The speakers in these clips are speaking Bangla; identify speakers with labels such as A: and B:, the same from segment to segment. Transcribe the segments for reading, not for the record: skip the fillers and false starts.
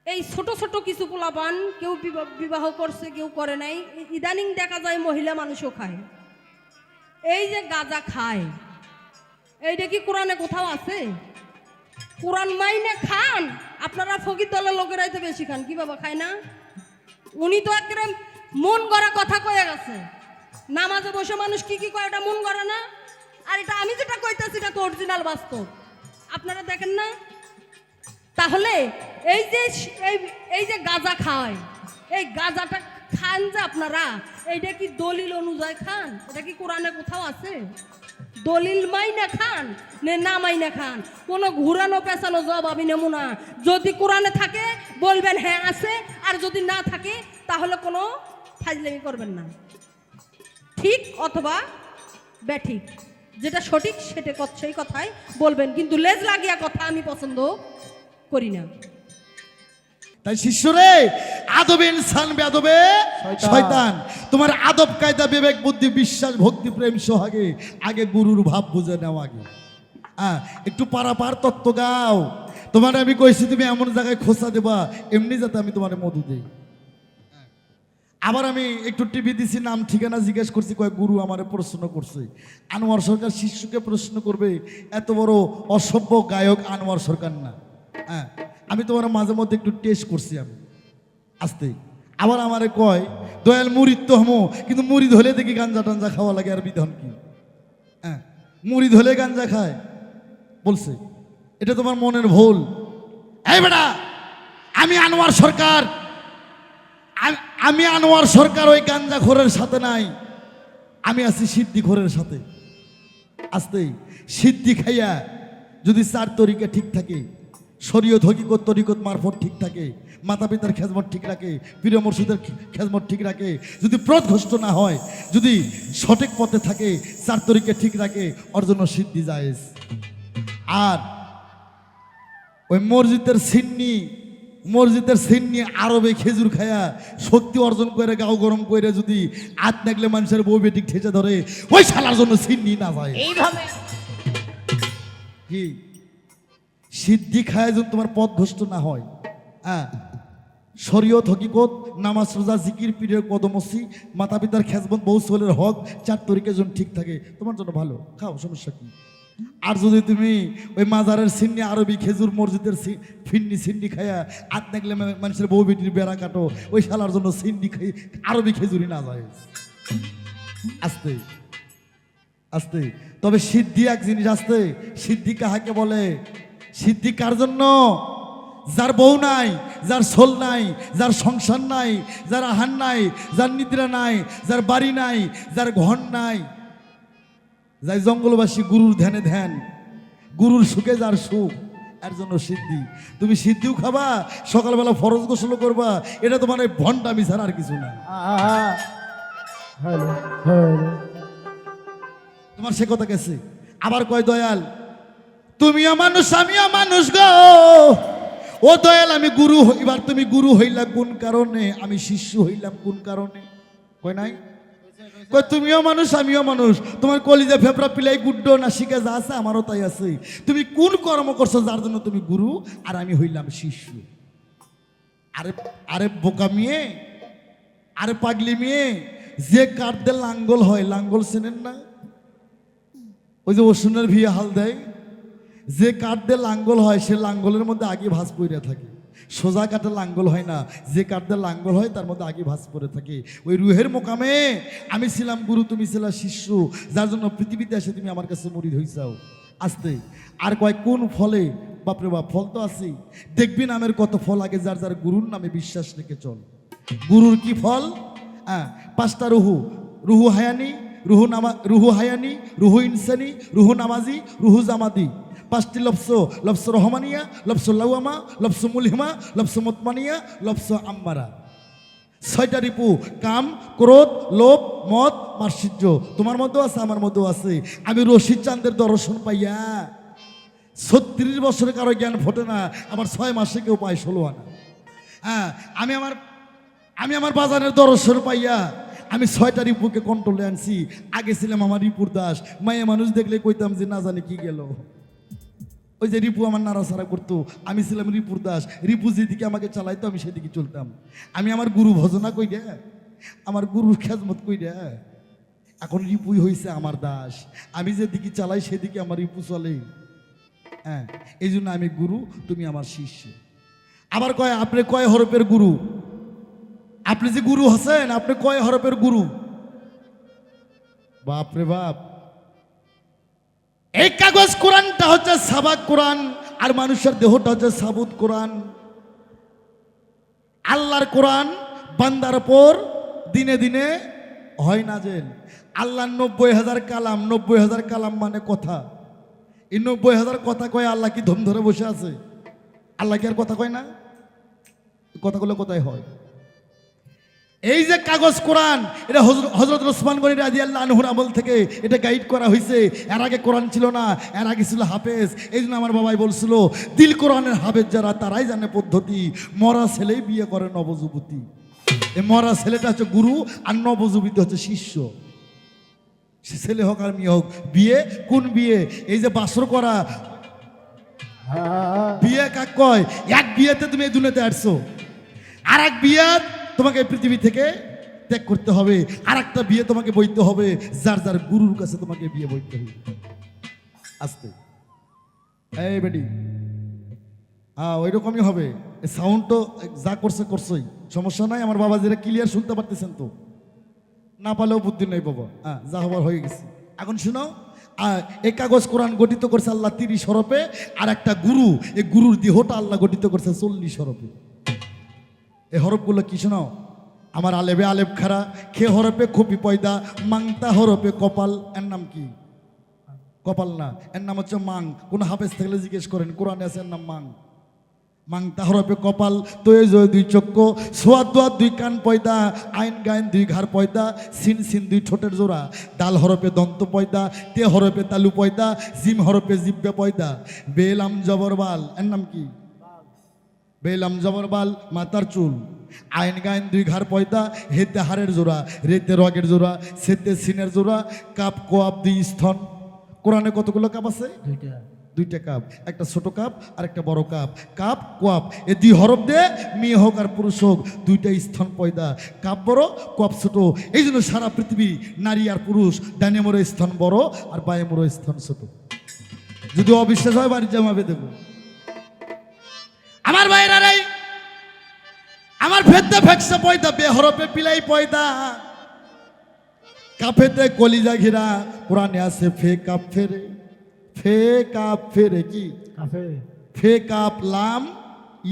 A: এই ছোট ছোট কিছু পোলাপান কেউ বিবাহ করছে, কেউ করে নাই। ইদানিং দেখা যায় মহিলা মানুষও খায়। এই যে গাঁজা খায়, এইটা কি কোরআনে কোথাও আছে? কোরআন মাইনে খান আপনারা, ফকির দলের লোকেরাই তো বেশি খান। কি বাবা খায় না? উনি তো একেবারে মন গড়া কথা কয়ে গেছে। নামাজে বসে মানুষ কি কি কয় ওটা মন গড়া না? আর এটা আমি যেটা কইতেছি এটা তো অরিজিনাল বাস্তব, আপনারা দেখেন না? তাহলে এই যে এই যে গাঁজা খায়, এই গাঁজাটা খান যে আপনারা, এইটা কি দলিল অনুযায়ী খান? এটা কি কোরআনে কোথাও আছে? দলিল মাইনা খান না মাইনা খান? কোনো ঘুরানো পেঁচানো জবাব আমি নেব না। যদি কোরআনে থাকে বলবেন হ্যাঁ আছে, আর যদি না থাকে তাহলে কোনো ফাজলামি করবেন না। ঠিক অথবা ব্যাঠিক, যেটা সঠিক সেটা সেই কথাই বলবেন, কিন্তু লেজ লাগিয়া কথা আমি পছন্দ করি না।
B: তাই শিষ্যরে, আদবে ইনসান বেয়াদবে শয়তান। তোমার আদব কায়দা বিবেক বুদ্ধি বিশ্বাস ভক্তি প্রেম সোহাগে আগে গুরুর ভাব বুঝে নাও আগে। একটু পারাপার তত্ত্ব গাও। তোমার আমি কইছি তুমি এমন জায়গায় খোঁচা দেবা এমনি যাতে আমি তোমার মধু দেই। আবার আমি একটু টিভি দিছি, নাম ঠিকানা জিজ্ঞেস করছি, কয়েক গুরু আমারে প্রশ্ন করছে আনোয়ার সরকার শিষ্যকে প্রশ্ন করবে, এত বড় অসভ্য গায়ক আনোয়ার সরকার না। আমি তোমার মাঝে মধ্যে একটু টেস্ট করছি আমি আসতে। আবার আমারে কয় দয়াল মুড়িদ তো হমো, কিন্তু মুড়িদ হলে দেখি গাঞ্জা টাঞ্জা খাওয়া লাগে, আর বিধান কি? মুড়িদ হলে গাঞ্জা খায় বলছে, এটা তোমার মনের ভুল। এই বেটা, আমি আনোয়ার সরকার, আমি আনোয়ার সরকার ওই গাঞ্জা খোরের সাথে নাই, আমি আছি সিদ্ধি খোরের সাথে। আসতে সিদ্ধি খাইয়া যদি চার তরিকা ঠিক থাকে, শরীয়ত হকিকত তরিকত মারফত ঠিক থাকে, মাতা পিতার খেজমত ঠিক রাখে, প্রিয় মুর্শিদের খেজমত ঠিক রাখে, যদি পথভ্রষ্ট না হয়, যদি সঠিক পথে থাকে, চার তরিকা ঠিক রাখে, ওর জন্য সিদ্ধি জায়েজ। আর ওই মসজিদের সিন্নি আরবে খেজুর খায়া শক্তি অর্জন করে গাও গরম করে যদি আত নাগলে মানুষের বউ বেটিক ঠেচে ধরে, ওই শালার জন্য সিন্নি না যায়।
A: এইভাবে
B: কি সিদ্ধি খায় যদি তোমার পথ ভ্রষ্ট না হয়, শরীয়ত হকিকত নামাজ রোজা জিকির পীরের কদমসি মাতা পিতার খেজমত বউ সোলের হক চার তরিকের জন্য ঠিক থাকে, তোমার জন্য ভালো, খাও, সমস্যা কি? আর যদি তুমি ওই মাজারের সিন্নি আরবি খেজুর মসজিদের ফিন্নি সিন্নি খায়া আত নাগলে মানুষের বউ বেটির বেড়া কাটো, ওই শালার জন্য সিন্নি খাই আরবি খেজুরি না যায়। আস্তে আস্তে। তবে সিদ্ধি এক জিনিস আসতে, সিদ্ধি কাহাকে বলে? সিদ্ধি কার জন্য? যার বউ নাই, যার সোল নাই, যার সংসার নাই, যার আহার নাই, যার নিদ্রা নাই, যার বাড়ি নাই, যার ঘর নাই, যাই জঙ্গলবাসী গুরুর ধ্যানে ধ্যান, গুরুর সুখে যার সুখ, এর জন্য সিদ্ধি। তুমি সিদ্ধিও খাবা, সকালবেলা ফরজ গোসল করবা, এটা তোমার এই ভণ্ডামি ছাড়া আর কিছু না। তোমার সে কথা গেছে। আবার কয় দয়াল তুমিও মানুষ আমিও মানুষ গো, ও দয়াল আমি গুরু এবার তুমি গুরু হইলা কোন কারণে, আমি শিষ্য হইলাম কোন কারণে? কয় নাই? কয় তুমিও মানুষ আমিও মানুষ, তোমার কলিজা ফেফড়া পিলাই গুড্ড না শিখে যা আছে আমারও তাই আছে, তুমি কোন কর্ম করছো যার জন্য তুমি গুরু আর আমি হইলাম শিষ্য? আরে আরে বোকা মেয়ে, আরে পাগলি মেয়ে, যে কাঠদের লাঙ্গল হয়, লাঙ্গল চেনেন না? ওই যে ওষুনের ভিয়ে হাল দেয়, যে কাঠ দিয়ে লাঙ্গল হয় সে লাঙ্গলের মধ্যে আগে ভাঁজ পড়ে থাকে, সোজা কাঠের লাঙ্গল হয় না, যে কাঠ দিয়ে লাঙ্গল হয় তার মধ্যে আগে ভাঁজ পড়ে থাকে। ওই রুহের মোকামে আমি ছিলাম গুরু, তুমি ছিলা শিষ্য, যার জন্য পৃথিবীতে এসে তুমি আমার কাছে মুরিদ হইছাও। আসতে আর কয় কোন ফলে? বাপরে বাপ, ফল তো আছেই, দেখবি নামের কত ফল আগে, যার যার গুরুর নামে বিশ্বাস রেখে চল। গুরুর কি ফল? পাঁচটা রুহু, রুহু হায়ানি, রুহু হায়ানি, রুহু ইনসানি, রুহু নামাজি, রুহু জামাদি। পাঁচটি লফস, লফস রহমানিয়া, লফস লাউমা, লফস মুলহিমা, লফস মুতমানিয়া, লফস আম্মারা। ছয়টা রিপু, কাম, ক্রোধ, লোভ, মদ, মার্সিজ্য, তোমার মধ্যেও আছে আমার মধ্যেও আছে। আমি রশিদ চাঁদের দর্শন পাইয়া 36 বছরে কারো জ্ঞান ফোটে না, আবার 6 মাসে কেউ পায় 16 আনা। আমি আমার বাজারের দর্শন পাইয়া আমি 6টা রিপুকে কন্ট্রোলে আনছি। আগে ছিলাম আমার রিপুর দাস, মায়ে মানুষ দেখলে কইতাম যে না জানি কি গেল। ওই যে রিপু আমার নাড়াচাড়া করতো, আমি ছিলাম রিপুর দাস, রিপু যেদিকে আমাকে চালাইতো আমি সেদিকে চলতাম। আমি আমার গুরু ভজনা কই রে, আমার গুরুর খেজমত কই রে। এখন রিপুই হয়েছে আমার দাস, আমি যেদিকে চালাই সেদিকে আমার রিপু চলে। হ্যাঁ, এই জন্য আমি গুরু, তুমি আমার শিষ্য। আবার কয় আপনি কয় হরফের গুরু? আপনি যে গুরু হচ্ছেন, আপনি কয় হরফের গুরু? বাপ রে বাপ। এই কাগজ কোরআনটা হচ্ছে সাবাক কোরআন, আর মানুষের দেহটা হচ্ছে সাবুত কোরআন। আল্লাহর কোরআন বান্দার উপর দিনে দিনে হয় নাজেল। আল্লাহর 90,000 কালাম, 90,000 কালাম মানে কথা। এই 90,000 কথা কয় আল্লাহ কি ধম ধরে বসে আছে? আল্লাহ কি আর কথা কয় না? কথাগুলো কোথায় হয়? এই যে কাগজ কোরআন, এটা হযরত ওসমান গনি রাদিয়াল্লাহু আনহুর আমল থেকে এটা গাইড করা হয়েছে। এর আগে কোরআন ছিল না, এর আগে ছিল হাফেজ। এই জন্য আমার বাবাই বলছিল, দিল কোরআনের হাফেজ যারা তারাই জানে পদ্ধতি, মরা ছেলেই বিয়ে করে নবযুবতী। এই মরা ছেলেটা হচ্ছে গুরু, আর নবযুবতী হচ্ছে শিষ্য। সে ছেলে হোক আর মেয়ে হোক, বিয়ে কোন বিয়ে? এই যে বাসর করা বিয়ে কাক কয়? এক বিয়েতে তুমি এই দুনিয়াতে আসছো, আর এক বিয়ে তোমাকে এই পৃথিবী থেকে ত্যাগ করতে হবে, আর একটা বিয়ে তোমাকে বইতে হবে, যার যার গুরুর কাছে তোমাকে বিয়ে বইতে হবে। আস্তে এই বেটি, ওই রকমই হবে। সাউন্ড তো যা করছে করছই, সমস্যা নাই। আমার বাবা যেটা ক্লিয়ার শুনতে পারতেছেন তো, না পালেও বুদ্ধি নেই বাবা। যা হবার হয়ে গেছে। এখন শুনো, এই কাগজ কোরআন গঠিত করছে আল্লাহ 30 হরফে, আর একটা গুরু, এই গুরুর দেহটা আল্লাহ গঠিত করছে 40 হরফে। এই হরফগুলো কি শোনাও? আমার আলেবে আলেব খারা, খে হরফে খপি পয়দা, মাংতা হরফে কপাল। এর নাম কি? কপাল না, এর নাম হচ্ছে মাং। কোন হাফেজ থাকলে জিজ্ঞেস করেন, কোরআনে আছে এর নাম মাং। মাংতা হরফে কপাল, তয়ে জয় 2 চক্ষু, সোয়াদ দোয়াদ 2 কান পয়দা, আইন গায়ন 2 ঘাড় পয়দা, সিন সিন 2 ঠোঁটের জোড়া, দাল হরফে দন্ত পয়দা, তে হরফে তালু পয়দা, জিম হরফে জিব্বে পয়দা, বেলাম জবরবাল। এর নাম কি? বেলাম জবরবাল মাথার চুল, আইন গায়ন 2 ঘাড় পয়দা, হেতে হাড়ের জোড়া, রেতে রগের জোড়া, সেতে সিনের জোড়া, কাপ কোয়াপ 2 স্তন। কোরআনে কতগুলো কাপ আছে? 2টা কাপ, একটা ছোট কাপ আর একটা বড় কাপ। কাপ কোয়াপ এই 2 হরফ দিয়ে মেয়ে হোক আর পুরুষ হোক 2টা স্তন পয়দা। কাপ বড়, কোয়াপ ছোট। এই জন্য সারা পৃথিবী নারী আর পুরুষ ডানে মোড়ে স্তন বড় আর বায়ে মোড়ে স্তন ছোট। যদি অবিশ্বাস হয় বাড়ির জামাবে দেবো। আমার ভাইরা রে, আমার ফেদে ফেকসে পয়দা, বে হরফে পিলাই পয়দা, কাফেতে কলিজা ঘিরা। কোরআনে আছে ফে কাপ ফেরে, ফে কাপ ফেরে কি? ফে কাপ লাম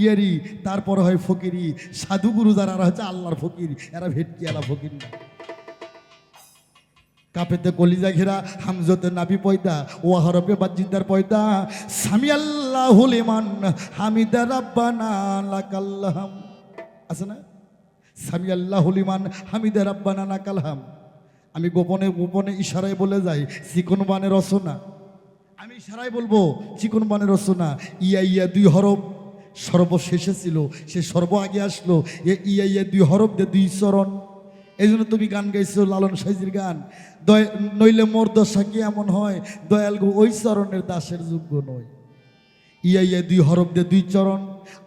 B: ইয়েরি, তারপর হয় ফকিরি। সাধু গুরু যারা হচ্ছে আল্লাহর ফকির, এরা ভেটকি, এরা ফকির না। কাপেতে কলিজা ঘেরা, হামজতে নাবি পয়দা, ও হরফে বাজিদার পয়দা, সামি আল্লাহু লিমান হামিদা রাব্বানা লাকাল হাম। আছে না? সামি আল্লাহু লিমান হামিদা রাব্বানা লাকাল হাম। আমি গোপনে গোপনে ইশারায় বলে যাই, চিকন বানের রচনা। আমি ইশারায় বলবো চিকন বানের রচনা। ইয়া ইয়া 2 হরফ সর্বশেষে ছিল, সে সর্ব আগে আসলো। ইয়া ইয়া 2 হরফ দিয়ে 2 চরণ। এই জন্য তুমি গান গাইছো লালন সাইজির গান, নইলে মোর দশা কি এমন হয়, দয়াল গো ওই চরণের দাসের যোগ্য নয়। ইয়া ইয়া 2 হরফ দিয়ে 2 চরণ।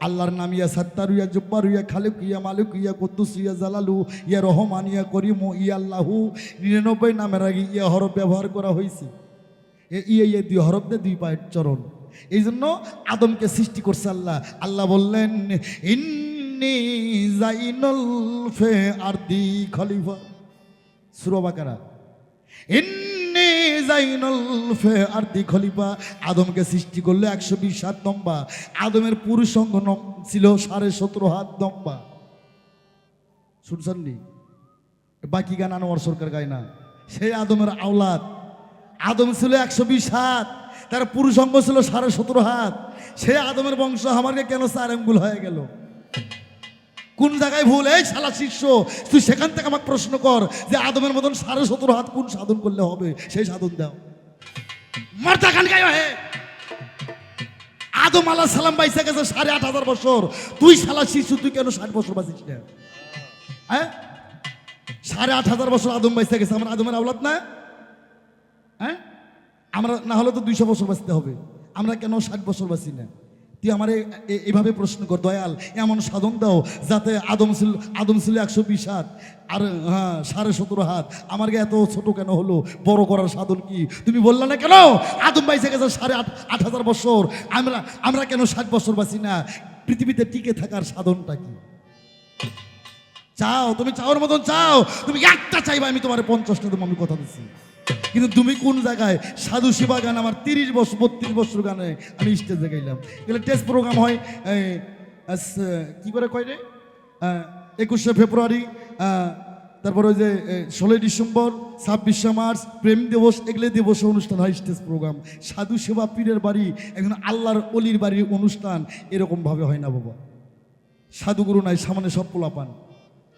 B: আল্লাহর নাম ইয়া সাত্তার, ইয়া জব্বার, ইয়া খালিক, ইয়া মালিক, ইয়া কুদ্দুস, ইয়া জালালু, ইয়া রহমান, ইয়া করিম, ইয়া আল্লাহু। 99 নামের আগে ইয়া হরফ ব্যবহার করা হয়েছে। ইয়া ইয়া 2 হরফ দিয়ে 2 পায়ের চরণ। এই জন্য আদমকে সৃষ্টি করছে আল্লাহ। আল্লাহ বললেন, ইন্নী জাইনুল ফে আরদি খলিফা। সূরা বাকারা, ইন্নী জাইনুল ফে আরদি খলিফা। আদমকে সৃষ্টি করলে 120 হাত লম্বা। আদমের পুরুষ অঙ্গ ছিল 17.5 হাত লম্বা। শুনছেন নি? বাকি গান আনোয়ার সরকার গায় না। সেই আদমের আওলাদ। আদম ছিল 120 হাত, তার পুরুষ অঙ্গ ছিল 17.5 হাত। সে আদমের বংশ আমাকে কেন 4 আঙ্গুল হয়ে গেল? কোন জায়গায় ভুল? এই শালা শিষ্য, তুই সেখান থেকে আমাকে প্রশ্ন কর যে আদমের মতন 17.5 হাত কোন সাধন করলে হবে, সেই সাধন দাও। মর্দা গান গায় হে। আদম আলাইহিস সালাম বাইসা গেছে 8,500 বছর। তুই শালা শিশু, তুই কেন 60 বছর বাঁচিস না? হ্যাঁ, 8,500 বছর আদম বাইসা গেছে। আমরা আদমের আওলাদ না? হ্যাঁ, আমরা না হলে তো 200 বছর বাঁচতে হবে। আমরা কেন 60 বছর বাঁচি না? তুই আমার এইভাবে প্রশ্ন কর, দয়াল এমন সাধন দাও যাতে আদম ছিল 120 হাত আর হ্যাঁ 17.5 হাত, আমার এত ছোট কেন হলো? বড় করার সাধন কি? তুমি বললে না কেন আদম বাইসে গেছে 8,500 বছর, আমরা কেন 60 বছর বাঁচি না? পৃথিবীতে টিকে থাকার সাধনটা কি? চাও, তুমি চাওয়ার মতন চাও, তুমি একটা চাইবা, আমি তোমার 50টা দেবো, আমি কথা দিচ্ছি। কিন্তু তুমি কোন জায়গায় সাধু শিবা গান আমার 30 বছর 32 বছর গানে আমি স্টেজে গাইলাম। এগুলো টেস্ট প্রোগ্রাম হয় কি করে কয় রে 21শে ফেব্রুয়ারি, তারপর ওই যে 16ই ডিসেম্বর, 26শে মার্চ, প্রেম দিবস, এগুলো দিবসে অনুষ্ঠান হয় স্টেজ প্রোগ্রাম। সাধু সেবা পীরের বাড়ি, একজন আল্লাহর অলির বাড়ির অনুষ্ঠান এরকমভাবে হয় না বাবা। সাধুগুরু নাই, সামনে সব পোলাপান।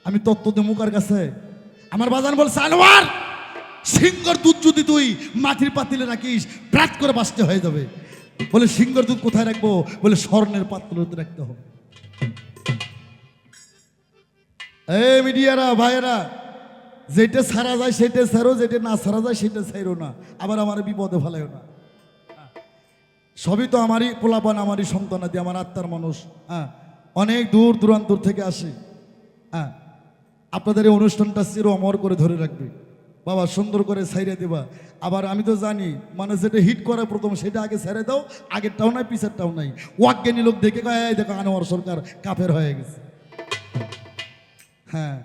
B: আমি তত্ত্ব দে মুখার কাছে, আমার বাজান বলছে আনোয়ার সিংহর দুধ যদি তুই মাটির পাতিলে রাখিস প্রাত করে বাঁচতে হয়ে যাবে। বলে সিংহর দুধ কোথায় রাখবো? বলে স্বর্ণের পাত্রতে রাখতে হবে। এই মিডিয়ারা ভাইয়েরা, যেটা ছাড়া যায় সেটা ছাড়ো, যেটা না ছাড়া যায় সেটা ছাড়ো না, আবার আমার বিপদে ফেলাইও না। সবই তো আমারই পোলাপান, আমারই সন্তানাদি, আমার আত্মার মানুষ। হ্যাঁ, অনেক দূর দূরান্তর থেকে আসে। হ্যাঁ, আপনাদের এই অনুষ্ঠানটা চির অমর করে ধরে রাখবে বাবা, সুন্দর করে ছাইড়ে দেবা। আবার আমি তো জানি মানে যেটা হিট করে প্রথম সেটা আগে ছেড়ে দাও, আগেরটাও নাই পিছেরটাও নাই। ওয়াজ্ঞানী লোক দেখে কয় দেখো আনোয়ার সরকার কাফের হয়ে গেছে। হ্যাঁ,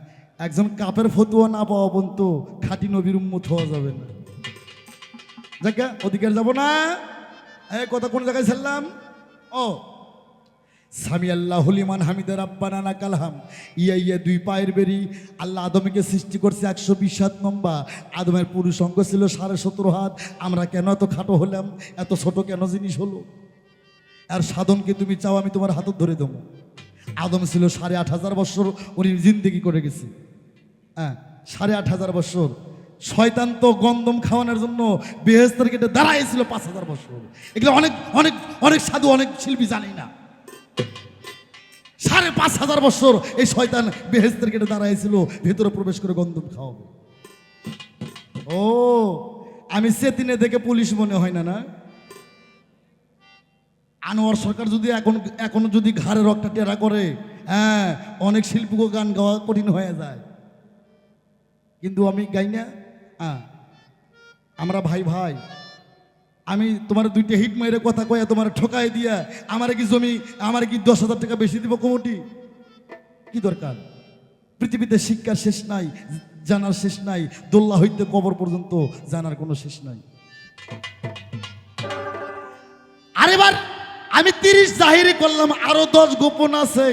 B: একজন কাপের ফতুয়া না পাওয়া পর্যন্ত খাঁটি নবীর উম্মত হওয়া যাবে না। জায়গা অধিকার যাব না। এই কথা কোন জায়গায় ছিলাম? ও সামি আল্লাহ হলিমান হামিদার আব্বানা না কালহাম, ইয়া দুই পায়ের বেরি। আল্লাহ আদমকে সৃষ্টি করছে 120 হাত লম্বা। আদমের পুরুষ অঙ্গ ছিল 17.5 হাত। আমরা কেন এত খাটো হলাম? এত ছোট কেন জিনিস হলো? আর সাধনকে তুমি চাও আমি তোমার হাতত ধরে দেবো। আদম ছিল 8,500 বছর, উনি জিন্দেগি করে গেছে। হ্যাঁ, 8,500 বছর। শয়তান তো গন্ধম খাওয়ানোর জন্য বেহেশতের গেটে দাঁড়াইছিল 5,000 বছর। এগুলো অনেক অনেক অনেক সাধু, অনেক শিল্পী জানি না। 5,500 বছর এই শয়তান বেহেশতের গেটে দাঁড়াইছিল, ভেতরে প্রবেশ করে গন্ধম খাওয়াবে। ও আমি সেদিনে দেখে পুলিশ মনে হয় না। না, আনোয়ার সরকার যদি এখন যদি ঘাড়ে রকটা টেরা করে, হ্যাঁ অনেক শিল্পীকে গান গাওয়া কঠিন হয়ে যায়। কিন্তু আমি গাই না। হ্যাঁ, আমরা ভাই ভাই। আমি তোমার 2টা হিট মেরে কথা কয়ে তোমার ঠকাই দিয়া আমার কি জমি, আমার কি 10,000 টাকা বেশি দিব কমিটি? কি দরকার? পৃথিবীতে শিক্ষার শেষ নাই, জানার শেষ নাই, দোল্লা হইতে কবর পর্যন্ত জানার কোনো শেষ নাই। আরেবার আমি 30 জাহিরি করলাম, আরো 10 গোপন আছে।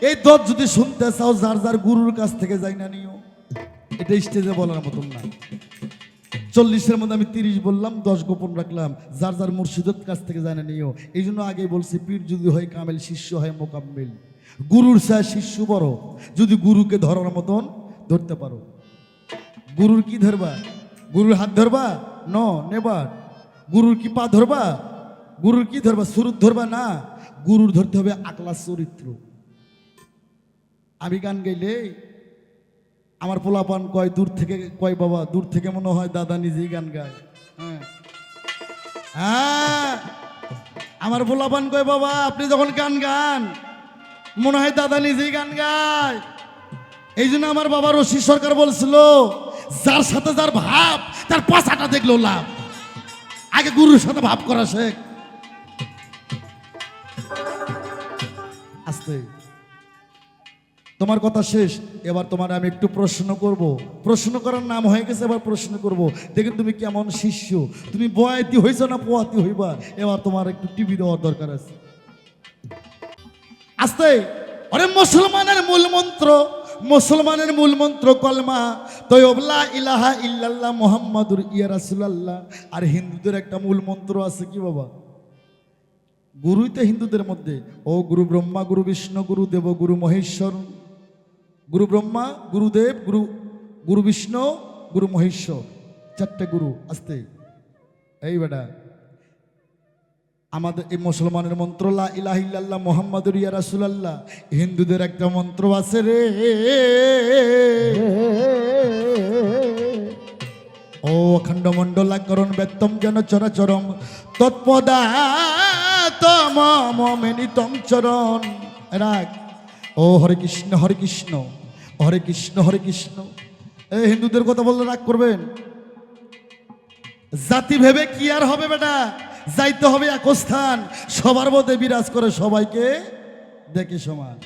B: এই 10 যদি শুনতে চাও, যার যার গুরুর কাছ থেকে যাই না নিও। এটা স্টেজে বলার মতন না। 40-এর মধ্যে আমি 30 বললাম, 10 গোপন রাখলাম। যার যার মুর্শিদের কাছ থেকে যাই না নিও। এই জন্য আগেই বলছি, পীর যদি হয় কামেল, শিষ্য হয় মোকাম্মেল। গুরুর চায় শিষ্য বড়, যদি গুরুকে ধরার মতন ধরতে পারো। গুরুর কি ধরবা? গুরুর হাত ধরবা? নেবার। গুরুর কি পা ধরবা? গুরুর কি ধরবা? সুরুত ধরবা না, গুরুর ধরতে হবে আকলা চরিত্র। আমি গান গাইলে আমার পোলাপান কয় দূর থেকে, কয় বাবা দূর থেকে মনে হয় দাদা নিজেই গান গায়। হ্যাঁ, আমার পোলাপান কয় বাবা আপনি যখন গান মনে হয় দাদা নিজেই গান গায়। এই জন্য আমার বাবা রশি সরকার বলছিল, যার সাথে যার ভাব তার পাছাটা দেখলো লাভ। আগে গুরুর সাথে ভাব করা শেখ। আস্তে, তোমার কথা শেষ। এবার তোমার আমি একটু প্রশ্ন করব। প্রশ্ন করার নাম হয়ে গেছে, এবার প্রশ্ন করব। দেখেন তুমি কেমন শিষ্য, তুমি বয়াতি হইছ না পোয়াতি হইবা। এবার তোমার একটু টিভি দেওয়ার দরকার আছে। আস্তে, আরে মুসলমানের মূল মন্ত্র কলমা তয়্যব লা ইলাহা ইল্লাল্লাহ মুহাম্মাদুর ইয়া রাসূলুল্লাহ। আর হিন্দুদের একটা মূল মন্ত্র আছে কি বাবা? গুরুই তো হিন্দুদের মধ্যে, ও গুরু ব্রহ্মা গুরু বিষ্ণু গুরু দেব গুরু মহেশ্বর। গুরু ব্রহ্মা, গুরুদেব, গুরু বিষ্ণু, গুরু মহেশ্বর, 4টে গুরু। আস্তে, এই বেটা আমাদের এই মুসলমানের মন্ত্র লা ইলাহা ইল্লাল্লাহ মুহাম্মাদুর ইয়া রাসূলুল্লাহ। হিন্দুদের একটা মন্ত্র আছে রে, ও অখণ্ড মণ্ডলাকরণ ব্যক্তম যেন চরাচরম তৎপদা মম মেনিতম চরণ। রাগ ও হরে কৃষ্ণ হরে কৃষ্ণ হরে কৃষ্ণ হরে কৃষ্ণ। এই হিন্দুদের কথা বললে রাগ করবেন? জাতি ভেবে কি আর হবে বেটা, যাইতে হবে এক স্থান, সবার মধ্যে বিরাজ করে সবাইকে দেখে সমান।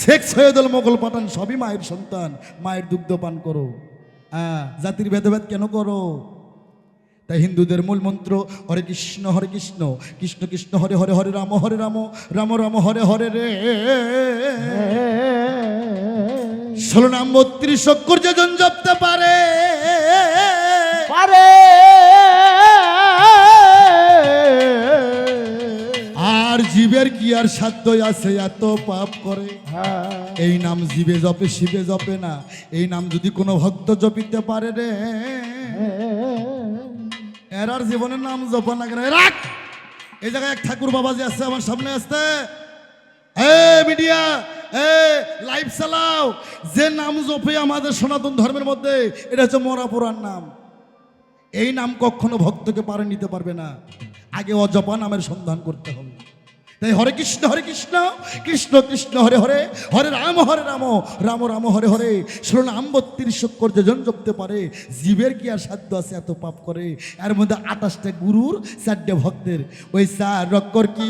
B: শেখ সৈয়দুল মোগল পাঠান সবই মায়ের সন্তান, মায়ের দুগ্ধ পান করো। জাতির ভেদাভেদ কেন করো? তাই হিন্দুদের মূল মন্ত্র হরে কৃষ্ণ কৃষ্ণ কৃষ্ণ হরে হরে, হরে রাম রাম রাম হরে হরে রে। 16 নাম 32 অক্ষর যেজন জপতে পারে আর জীবের কি আর সাধ্য আছে এত পাপ করে? এই নাম জীবে জপে শিবে জপে না, এই নাম যদি কোনো ভক্ত জপিতে পারে রে, এর আর জীবনের নাম জপা লাগে না। রাখ, এই জায়গায় এক ঠাকুর বাবাজি আছে আমার সামনে আসতে। মিডিয়া লাইভ চালাও, যে নাম জপে আমাদের সনাতন ধর্মের মধ্যে, এটা হচ্ছে মরা পুরাণ নাম। এই নাম কখনো ভক্তকে পারে নিতে পারবে না, আগে অজপা নামের সন্ধান করতে হবে। তাই হরে কৃষ্ণ কৃষ্ণ কৃষ্ণ হরে হরে, হরে রাম রাম রাম হরে হরে। 16 নাম 32 অক্ষর যেজন জপতে পারে, জীবের কি আর সাধ্য আছে এত পাপ করে? এর মধ্যে 28টা গুরুর, 4টে ভক্তের। ওই 4 অক্ষর কি?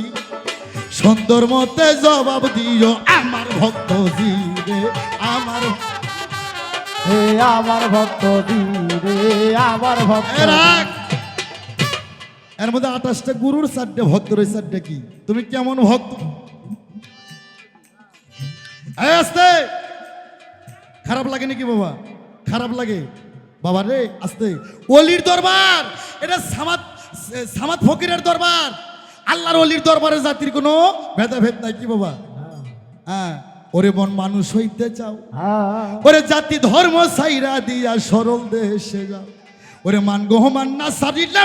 B: সুন্দর মতে জবাব দিও আমার ভক্ত জীবে, আমার
C: আমার ভক্ত দিবে, আমার ভক্ত।
B: এর মধ্যে 28টা গুরুর, 4টে ভক্তর। ওই 4টে কি? তুমি কেমন ভক্ত? আস্তে, খারাপ লাগে নাকি বাবা? খারাপ লাগে বাবা রে? আস্তে। ওলির দরবার এটা সামাদ ফকিরের দরবার। আল্লাহর ওলির দরবারে জাতির কোনো ভেদাভেদ নাই কি বাবা? ওরে মন মানুষ হইতে চাও, ওরে জাতি ধর্ম সাইরা দিয়া সরল দেশে যাও। ওরে মান গোহমান না সারিলে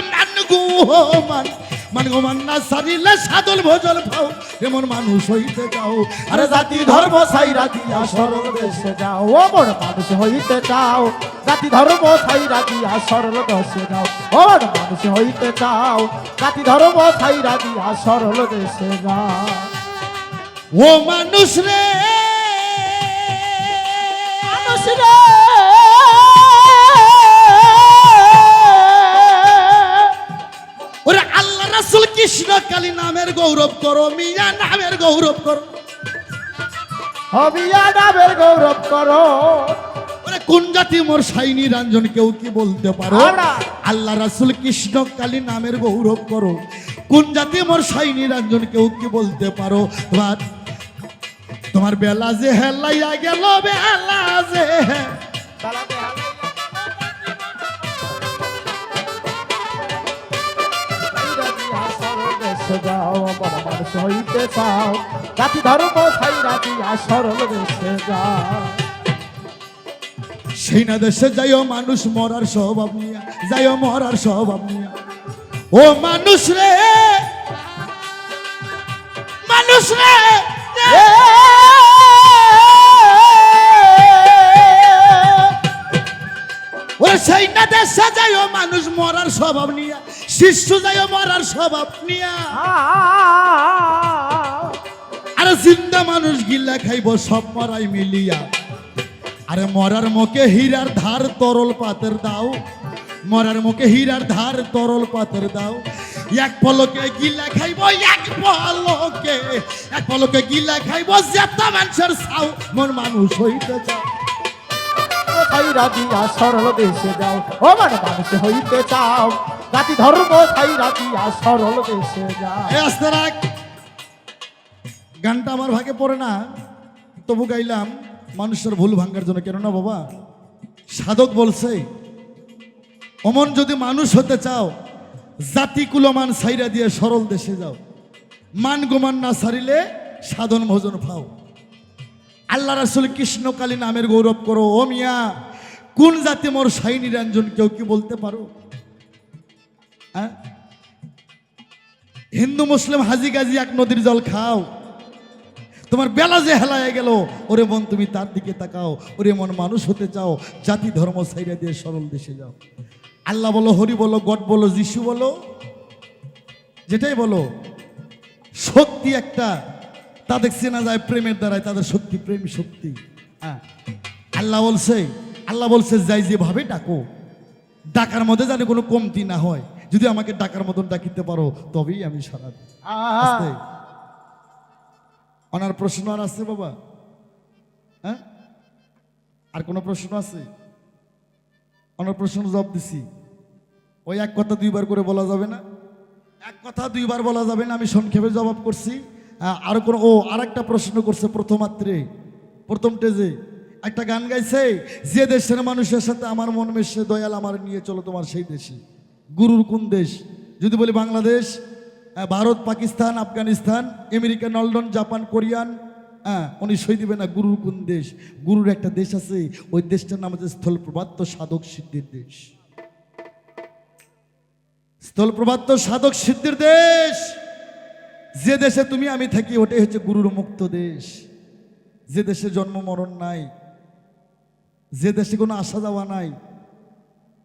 B: মান গোমান না সারিলে সাদল ভোজল পাও, এমন মানুষ হইতে চাও।
C: আরে জাতি ধর্ম সাইরা দিয়া সরল দেশে যাও, ও মোর মানুষ হইতে চাও। জাতি ধর্ম সাইরা দিয়া সরল দেশে যাও, ও মোর মানুষ হইতে চাও। জাতি ধর্ম সাইরা দিয়া সরল দেশে যাও।
B: ও মানুষ রে,
C: মানুষ রে,
B: ওরে আল্লাহ রাসূল কৃষ্ণ কালী নামের গৌরব করো, মিয়া নামের গৌরব করো,
C: হবিয়া নামের গৌরব করো।
B: ওরে কোন জাতি মোর সাইনি রঞ্জন কেউ কি বলতে পারো? আল্লাহ রাসূল কৃষ্ণ কালী নামের গৌরব করো, কোন জাতি মোর সাইনি রঞ্জন কেউ কি বলতে পারো? তোমার বেলা যে হেলাইয়া গেল, বেলা যে
C: যাও, আমার মানুষ হইতে চাও। জাতি ধর্ম সাইরা দিয়া সরল দেশে যাও।
B: সেই না দেশে যাইও মানুষ মরার স্বভাব নিয়া, যাইও মরার স্বভাব নিয়া। ও মানুষ রে, মানুষ রে, ওরে সেই না দেশে যাইও মানুষ মরার স্বভাব নিয়া, শিষ্য যাইও মরার স্বভাব নিয়া। আরে জিন্দা মানুষ গিল্লা খাইব সব মরাই মিলিয়া। আরে মরার মুখে হীরার ধার তরল পাতের দাও, মরার মুখে হীরার ধার তরল পাতের দাও। এক পলকে গিলা খাইব, এক পলকে গিলা খাইব যেত মানুষের ছাও, মন মানুষ হইতে চাও।
C: সাইরা দিয়া সরল দেশে যাও, ও আমার মানুষ হইতে চাও। জাতি ধর্ম সাইরা দিয়া সরল দেশে যাও।
B: আস্তে রাখ, গানটা আমার ভাগে পড়ে না, তবু গাইলাম মানুষের ভুল ভাঙ্গার জন্য। কেন না বাবা, সাধক বলছে অমন যদি মানুষ হতে চাও, জাতি কুলমান সাইরা দিয়ে সরল দেশে যাও। মান গোমান না সারিলে সাধন ভোজন পাও। আল্লাহ রাসূল কৃষ্ণ কালী নামের গৌরব করো। ও মিয়া, কোন জাতি মোর সাই নিরঞ্জন কেউ কি বলতে পারো? হিন্দু মুসলিম হাজি গাজি এক নদীর জল খাও, তোমার বেলা যে হেলায় গেল, ওরে মন তুমি তার দিকে তাকাও। ওরে মন মানুষ হতে চাও, জাতি ধর্ম সাইরা দিয়ে সরল দেশে যাও। আল্লাহ বলো, হরি বলো, গড বলো, যিশু বলো, যেটাই বলো, শক্তি একটা, তাদের চেনা যায় প্রেমের দ্বারাই, তাদের শক্তি প্রেম শক্তি। হ্যাঁ, আল্লাহ বলছে যাই যেভাবে ডাকো, ডাকার মধ্যে যেন কোনো কমতি না হয়। যদি আমাকে ডাকার মতন ডাকিতে পারো তবেই আমি সারা দিই। আস্তে। ওনার প্রশ্ন আর আছে বাবা? হ্যাঁ, আর কোনো প্রশ্ন আছে? ওনার প্রশ্ন জবাব দিছি। ওই এক কথা দুইবার করে বলা যাবে না, এক কথা দুইবার বলা যাবে না, আমি সংক্ষেপে জবাব করছি। আর কোনো আর একটা প্রশ্ন করছে প্রথম টেজে একটা গান গাইছে, যে দেশের মানুষের সাথে আমার মন মেশে দয়াল আমার নিয়ে চলো তোমার সেই দেশে। গুরুর কোন দেশ? যদি বলি Bangladesh, Bharat, Pakistan, Afghanistan, America, London, Japan, Korean, উনি সই দিবে না। গুরুর কোন দেশ? গুরুর একটা দেশ আছে, ওই দেশটার নাম হচ্ছে স্থলপ্রপাত সাধক সিদ্ধির দেশ। স্থলপ্রপাত সাধক সিদ্ধির দেশ। যে দেশে তুমি আমি থাকি ওটাই হচ্ছে গুরুর মুক্ত দেশ। যে দেশে জন্ম মরণ নাই, যে দেশে কোনো আসা যাওয়া নাই,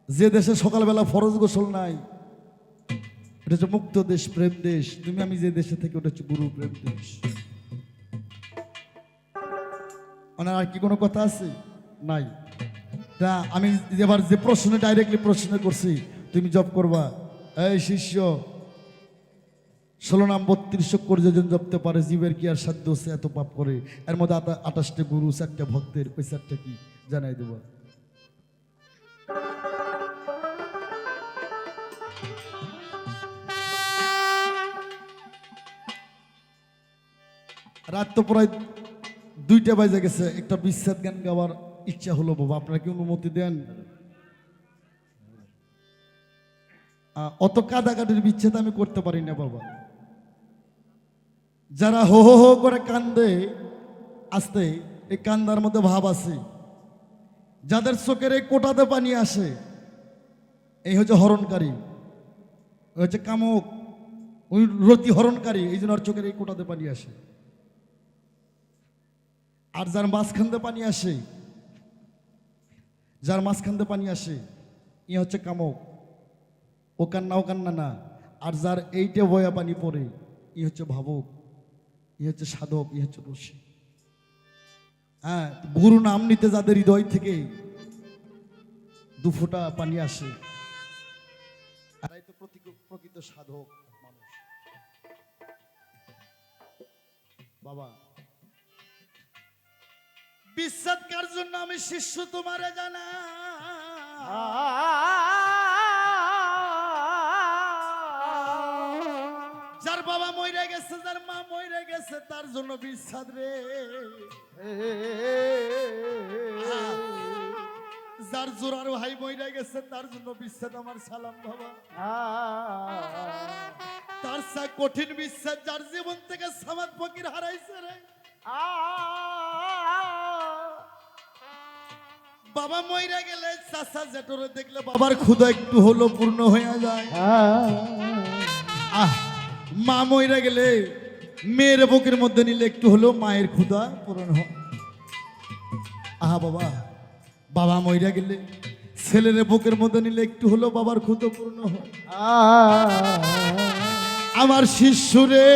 B: যে দেশে সকালবেলা ফরজ গোসল নাই, এটা হচ্ছে মুক্ত দেশ, প্রেম দেশ। তুমি আমি যে দেশে থাকি ওটা হচ্ছে গুরু প্রেম দেশ। ওনার আর কি কোনো কথা আছে? নাই। তা আমি এবার যে প্রশ্ন ডাইরেক্টলি প্রশ্ন করছি, তুমি জব করবা। এই শিষ্য, 16 নাম 32 করে যেজন জপতে পারে, জীবের কি আর সাধ্য আছে এত পাপ করে? এর মধ্যে 28টা গুরু, 4টা ভক্তের, ওই 4টা কি জানাই দেব। রাত তো প্রায় 2টা বাজে গেছে, একটা বিচ্ছেদ গান গাওয়ার ইচ্ছা হলো বাবা, আপনারা কি অনুমতি দেন? অত কাদাকাটির বিচ্ছেদ আমি করতে পারি না বাবা। যারা হো হো হো করে কান্দে আসতে, এই কান্দার মধ্যে ভাব আছে। যাদের চোখের এই কোটাতে পানি আসে, এই হচ্ছে হরণকারী, ওই হচ্ছে কামক, ওই রতি হরণকারী, এই জন্য আর চোখের এই কোটাতে পানি আসে। আর যার মাঝখান দিয়ে পানি আসে, যার মাঝখান দিয়ে পানি আসে, ই হচ্ছে কামক, ও কান্না না। আর যার এইটা বয়া পানি পড়ে, ই হচ্ছে ভাবক, ই হচ্ছে সাধক, ই হচ্ছে রসিক। হ্যাঁ, গুরু নাম নিতে যাদের হৃদয় থেকে 2 ফোঁটা পানি আসে, আর এই তো প্রকৃত সাধক মানুষ বাবা। বিশ্বাস কার জন্য আমি শিষ্য তোমারে জানা, যার বাবা মইরা গেছে, যার মা মইরা গেছে, তার জন্য বিশ্বাস রে। যার জোরার ভাই মইরা গেছে, তার জন্য বিশ্বাস আমার সালাম বাবা। তার সা কঠিন বিশ্বাস যার জীবন থেকে সামাদ ফকির হারাইছে রে। বাবা মইরা গেলে চাচা জেঠরে দেখলে বাবার ক্ষুধা একটু হলো পূর্ণ হয়ে যায়। মা মইরা গেলে মেয়ের বুকের মধ্যে নিলে একটু হলো মায়ের ক্ষুধা পূরণ হয়। বাবা, বাবা মইরা গেলে ছেলের বুকের মধ্যে নিলে একটু হলো বাবার ক্ষুধা পূর্ণ হয়। আমার শিষ্যরে,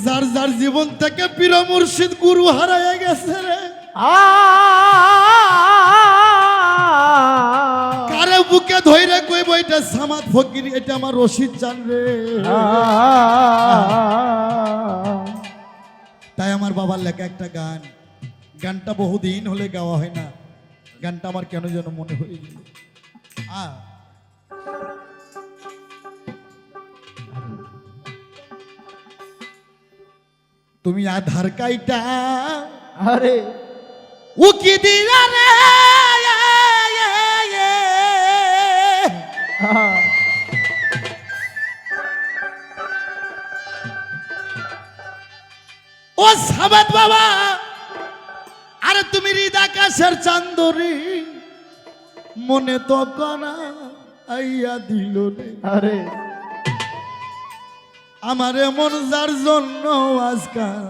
B: যার যার জীবন থেকে পীর মুর্শিদ গুরু হারায় গেছে রে, কারে বুকে ধইরে কইব এটা সামাদ ফকির, এটা আমার রশিদ চান রে। তাই আমার বাবার লেখা একটা গান, গানটা বহুদিন হলে গাওয়া হয় না, গানটা আমার কেন যেন মনে হয়ে গেল। তুমি আধার কাইটা
C: আরে
B: উকি দিলা রে, ও সাবাত বাবা। আরে তুমি হৃদাকাশের চান্দরি, মনে তো কনা আইয়া দিল রে।
C: আরে
B: আমার এমন যার জন্য আজকাল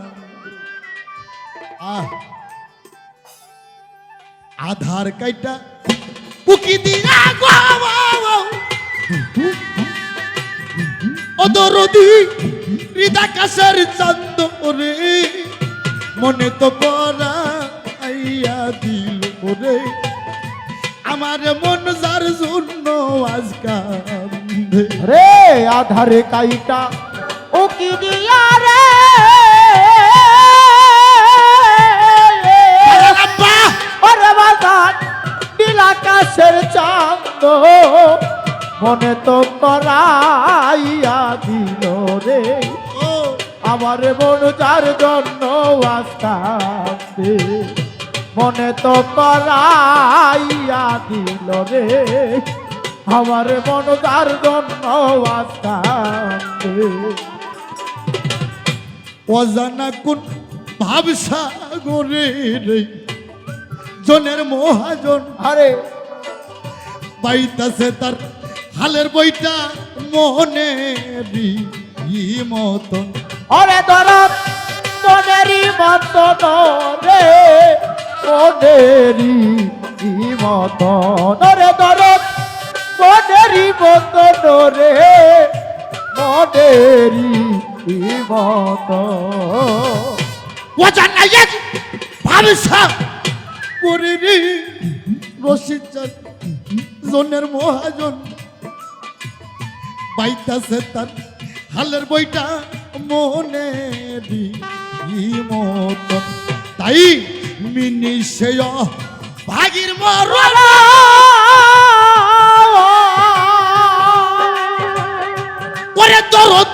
B: আধার কাইটা উকি দিলা গো, দরদি হৃদাকাশের চান্দ রে মনে তো করা আইয়া দিল রে আমার মন যার জন্য আজ কান্দে
C: রে আধারে কাইটা ও কি দিয়া রে
B: আব্বা
C: ওরে বাজার নীলাকাশের চাঁদ মনে তো করাইয়া দিল রে
B: ও
C: আমার মন যার জন্য আসতে মনে তো করাইয়া দিল রে আমার মন যার জন্য আসতে
B: অজানা কোন ভাবসাগরে রে জনের মহাজন
C: আরে
B: পাইতাছে তার হালের বইটা মনে মতন
C: ওরে দরদ মনেরই মতন রে মনেরই মতন ওরে দরদ মনেরই মতন রে মনেরই মতন
B: অজানা এক ভাবসা করে রে রশিদ চাঁদ জনের মহাজন পাইতাছে তার হালের বইটা মনে মতন তাই মিনিশে ভাগির মরণ করে দরদ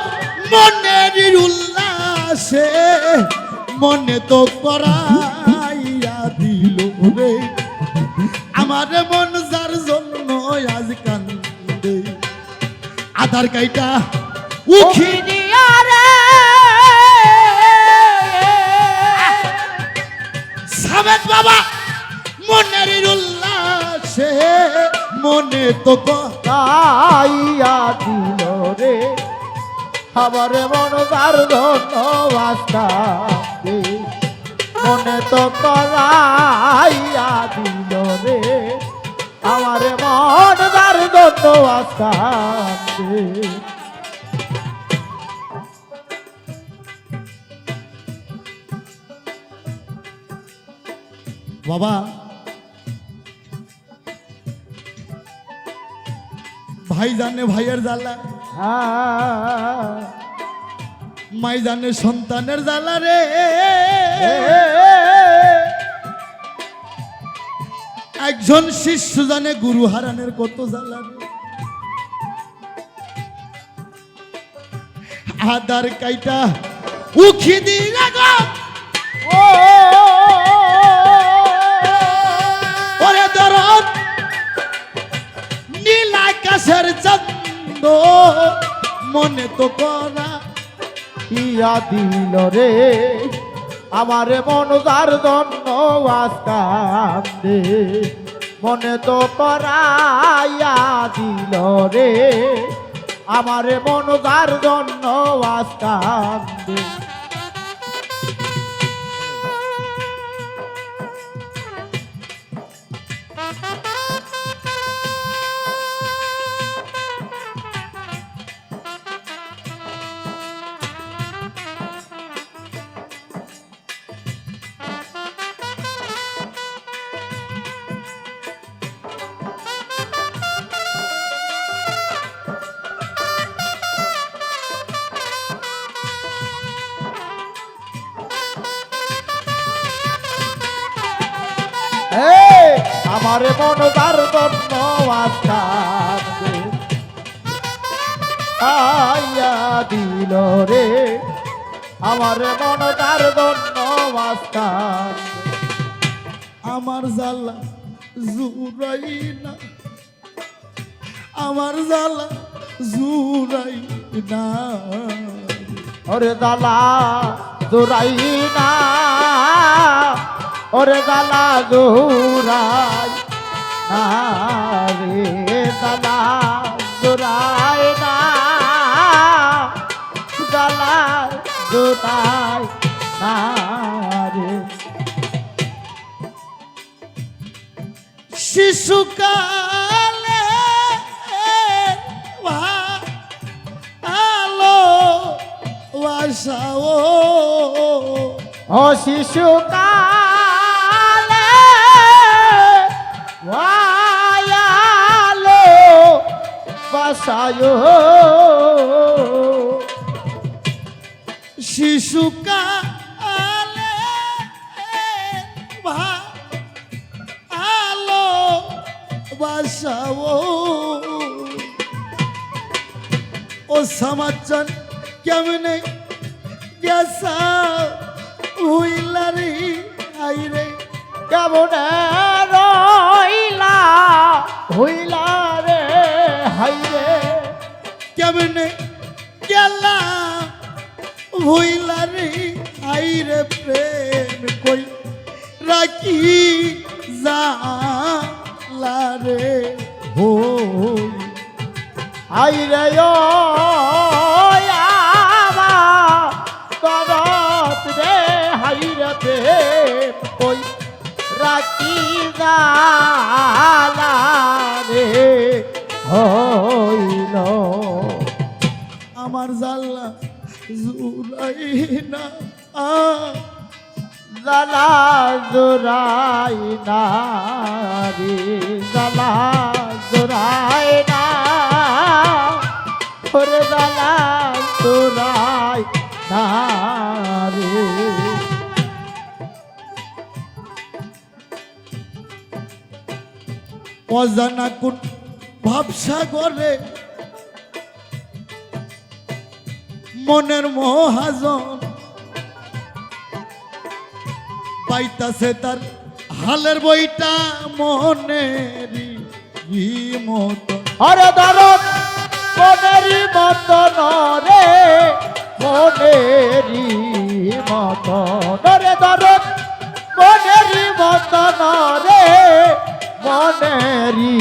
B: মনের উল্লাসে মনে তো করাইয়া দিল রে আমার মন যার জন্য আজ কান্দে আধার কাইটা উখি
C: দিয়া রে
B: সাবেদ বাবা মনের উল্লাসে মনে তো
C: গাইয়া দিল রে আমার মন যার জন্য আসতে মনে তো করাইয়া দিল রে আমার মন যার জন্য আসতে
B: বাবা ভাই জানে ভাইয়ের জ্বালা মাই জানে সন্তানের জ্বালা রে একজন শিষ্য জানে গুরু হারানের কত জ্বালা রে আদার কাইটা উখি দিলা গো ওরে দরদ নীল আকাশের চন্দ মনে তো করা
C: ইয়া দিল রে আমার মন যার জন্য আসতে মনে তো করাইয়া দিল রে আমার মন যার জন্য আসতে আমার মন যার জন্য আসতে আইয়া দিল রে আমার মন যার জন্য আসতে
B: আমার জ্বালা জুরাই না আমার জ্বালা জুরাই না
C: ওরে দালা জোরাই না ওরে দালা জোরাই না রে দালা জোরাই না দালা জোরাই না রে
B: শিশুকালে ভালো বাসাও
C: ও শিশুকালে ওয়ায়ালো বাসায়ো
B: শিশুকালে ভালো বাসাও ও সমাচার কেমনে গেসা হইলারি আইরে
C: কেমন রইলা হইলা রে হাইরে
B: কেমনে গেলা হইলারি আইরে প্রেম কই রাখি জালারে হই
C: হাইরে ও তরত রে হাইরে প্রেম কই রাখি জালা রে হইল
B: আমার জাল্লা জুরাই না
C: জালা জোরাই না রে জালা জোরাই না ওরে জালা জোরাই না রে
B: অজানা কোন ভাবসাগরে মনের মহাজন পাইতাছে তার হালের বইটা মনেরই মতন
C: আরে দরদ মনেরই মতন রে মনেরই মতন রে দরদ মনেরই মতন রে মনেরই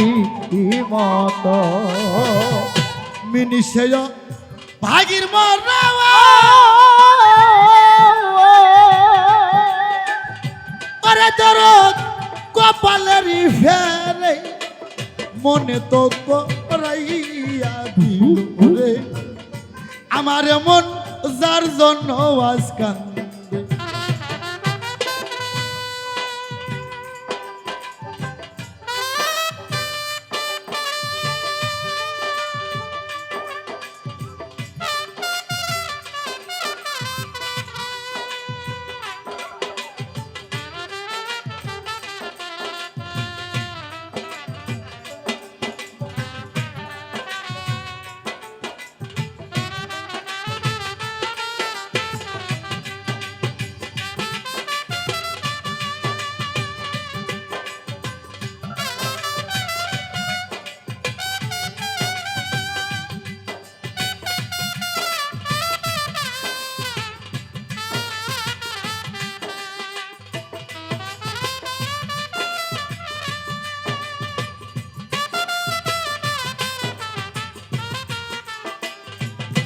C: মতন
B: মিনিষেয় ভাগির মরাওয়া আরে দরদ কপালেরই ফেরে মনে তো করাইয়া দিল রে আমার মন যার জন্য আজ কান্দে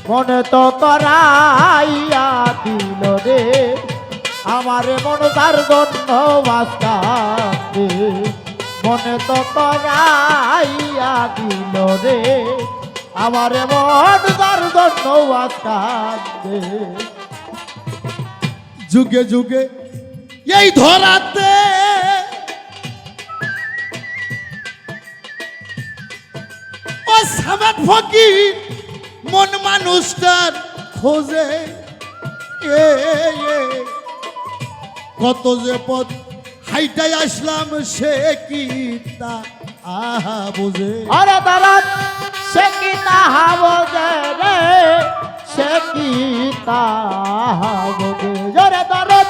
C: মনে তো করাইয়া দিল রে আমারে মন তার জন্য বাঁচতে মনে তো করাইয়া দিল রে আমারে মন তার জন্য বাঁচতে
B: যুগে যুগে এই ধরাতে ও সামাদ ফকির মন মানুষটার খোঁজে এ কত যে পথ হাইটাই আসলাম সে কি তা আহা বোঝে
C: আরে দাঁড়ান সে কি তাহা বোঝে রে সে কি তাহা বোঝে জোরে দাঁড়ান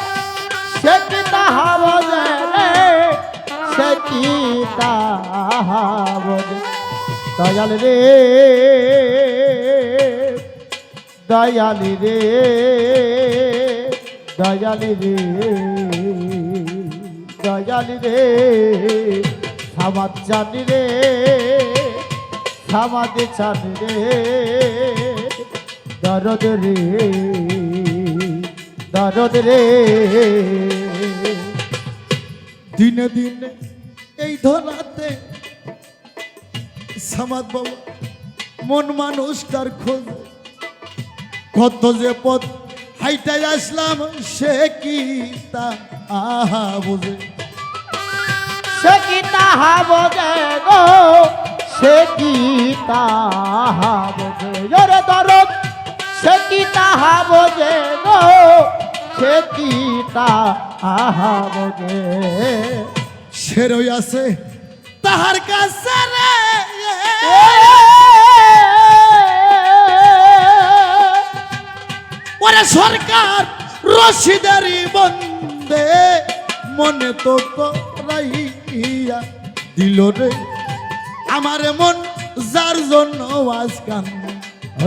C: সে কি তাহা বোঝে রে সে কি তাহা বোঝে দয়াল রে দয়ালি রে দয়ালি রে দয়ালি রে সামাদ জানি রে সামাদ জানি রে দরদ রে দরদ রে
B: দিনে দিনে এই ধরাতে সামাদ বাবা মন মানুষটার খোঁজে কত যে পথ হাইটাই আসলাম সে কি তা আহা বোঝে।
C: সে কি তাহা বোঝে গো, সে কি তাহা বোঝে ওরে দরদ, সে কি তাহা বোঝে গো, সে কি তাহা বোঝে।
B: সে রই আছে তাহার কাছে রে, ওরে সরকার রশিদারি বন্দে মনে তো করাইয়া দিল রে আমার মন যার জন্য আজ কান্দে।